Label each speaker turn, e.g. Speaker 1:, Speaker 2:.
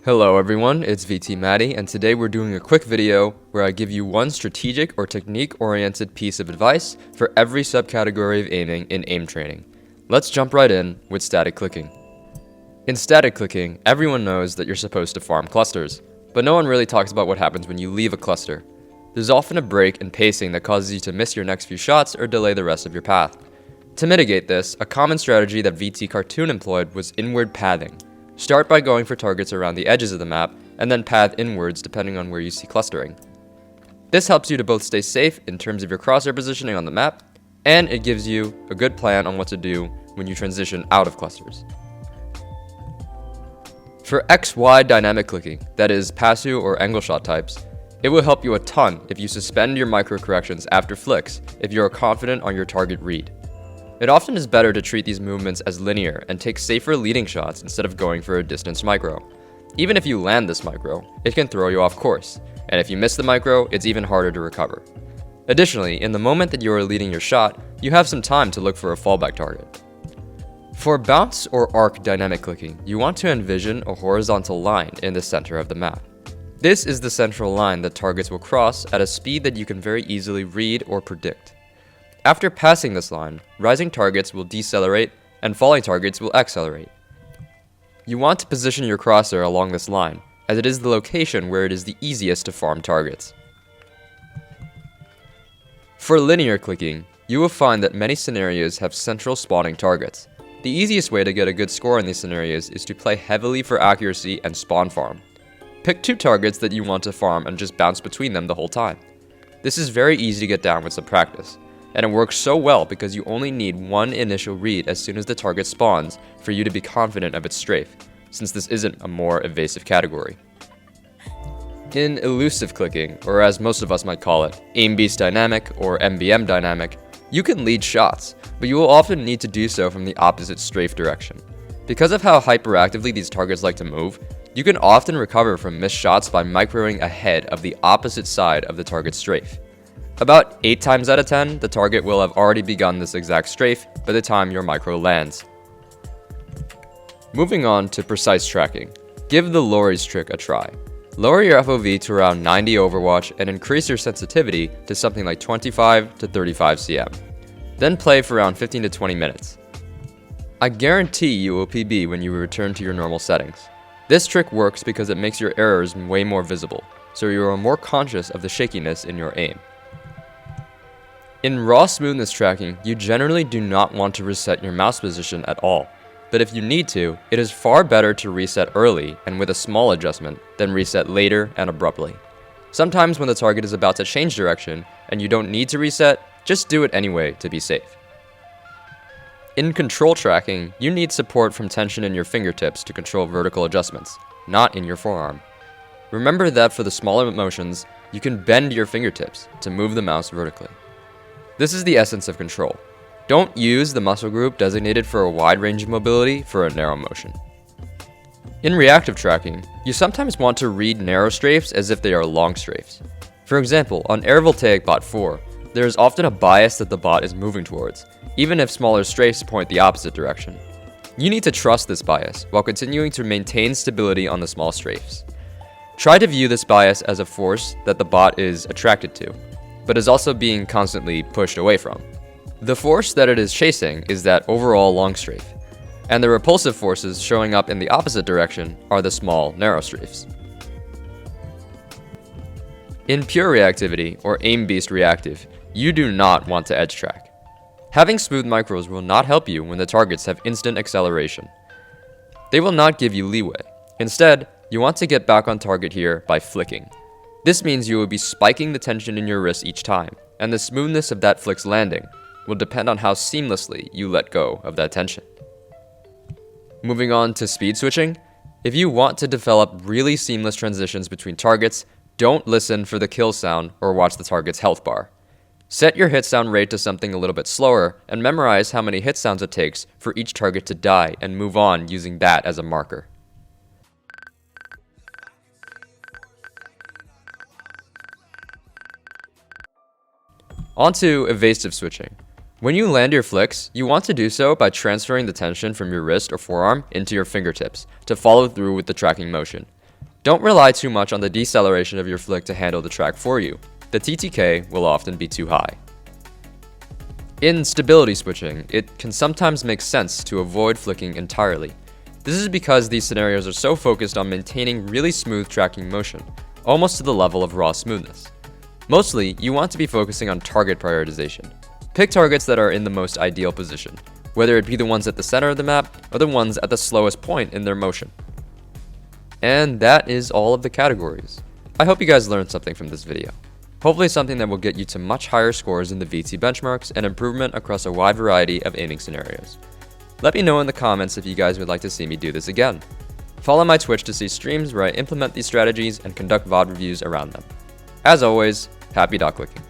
Speaker 1: Hello everyone, it's VT Maddie, and today we're doing a quick video where I give you one strategic or technique-oriented piece of advice for every subcategory of aiming in aim training. Let's jump right in with static clicking. In static clicking, everyone knows that you're supposed to farm clusters, but no one really talks about what happens when you leave a cluster. There's often a break in pacing that causes you to miss your next few shots or delay the rest of your path. To mitigate this, a common strategy that VT Cartoon employed was inward pathing. Start by going for targets around the edges of the map, and then path inwards depending on where you see clustering. This helps you to both stay safe in terms of your crosshair positioning on the map, and it gives you a good plan on what to do when you transition out of clusters. For XY dynamic clicking, that is pass-through or angle shot types, it will help you a ton if you suspend your micro corrections after flicks if you are confident on your target read. It often is better to treat these movements as linear and take safer leading shots instead of going for a distance micro. Even if you land this micro, it can throw you off course, and if you miss the micro, it's even harder to recover. Additionally, in the moment that you are leading your shot, you have some time to look for a fallback target. For bounce or arc dynamic clicking, you want to envision a horizontal line in the center of the map. This is the central line that targets will cross at a speed that you can very easily read or predict. After passing this line, rising targets will decelerate and falling targets will accelerate. You want to position your crosshair along this line, as it is the location where it is the easiest to farm targets. For linear clicking, you will find that many scenarios have central spawning targets. The easiest way to get a good score in these scenarios is to play heavily for accuracy and spawn farm. Pick two targets that you want to farm and just bounce between them the whole time. This is very easy to get down with some practice. And it works so well because you only need one initial read as soon as the target spawns for you to be confident of its strafe, since this isn't a more evasive category. In elusive clicking, or as most of us might call it, aim beast dynamic or MBM dynamic, you can lead shots, but you will often need to do so from the opposite strafe direction. Because of how hyperactively these targets like to move, you can often recover from missed shots by microing ahead of the opposite side of the target strafe. About 8 times out of 10, the target will have already begun this exact strafe by the time your micro lands. Moving on to precise tracking, give the Lori's trick a try. Lower your FOV to around 90 overwatch and increase your sensitivity to something like 25 to 35 cm. Then play for around 15 to 20 minutes. I guarantee you will PB when you return to your normal settings. This trick works because it makes your errors way more visible, so you are more conscious of the shakiness in your aim. In raw smoothness tracking, you generally do not want to reset your mouse position at all, but if you need to, it is far better to reset early and with a small adjustment than reset later and abruptly. Sometimes when the target is about to change direction and you don't need to reset, just do it anyway to be safe. In control tracking, you need support from tension in your fingertips to control vertical adjustments, not in your forearm. Remember that for the smaller motions, you can bend your fingertips to move the mouse vertically. This is the essence of control. Don't use the muscle group designated for a wide range of mobility for a narrow motion. In reactive tracking, you sometimes want to read narrow strafes as if they are long strafes. For example, on Air Voltaic Bot 4, there is often a bias that the bot is moving towards, even if smaller strafes point the opposite direction. You need to trust this bias while continuing to maintain stability on the small strafes. Try to view this bias as a force that the bot is attracted to, but is also being constantly pushed away from. The force that it is chasing is that overall long strafe, and the repulsive forces showing up in the opposite direction are the small, narrow strafes. In pure reactivity, or aim beast reactive, you do not want to edge track. Having smooth micros will not help you when the targets have instant acceleration. They will not give you leeway. Instead, you want to get back on target here by flicking. This means you will be spiking the tension in your wrist each time, and the smoothness of that flick's landing will depend on how seamlessly you let go of that tension. Moving on to speed switching, if you want to develop really seamless transitions between targets, don't listen for the kill sound or watch the target's health bar. Set your hit sound rate to something a little bit slower and memorize how many hit sounds it takes for each target to die and move on using that as a marker. Onto evasive switching. When you land your flicks, you want to do so by transferring the tension from your wrist or forearm into your fingertips to follow through with the tracking motion. Don't rely too much on the deceleration of your flick to handle the track for you. The TTK will often be too high. In stability switching, it can sometimes make sense to avoid flicking entirely. This is because these scenarios are so focused on maintaining really smooth tracking motion, almost to the level of raw smoothness. Mostly, you want to be focusing on target prioritization. Pick targets that are in the most ideal position, whether it be the ones at the center of the map or the ones at the slowest point in their motion. And that is all of the categories. I hope you guys learned something from this video. Hopefully something that will get you to much higher scores in the VT benchmarks and improvement across a wide variety of aiming scenarios. Let me know in the comments if you guys would like to see me do this again. Follow my Twitch to see streams where I implement these strategies and conduct VOD reviews around them. As always, happy dot clicking.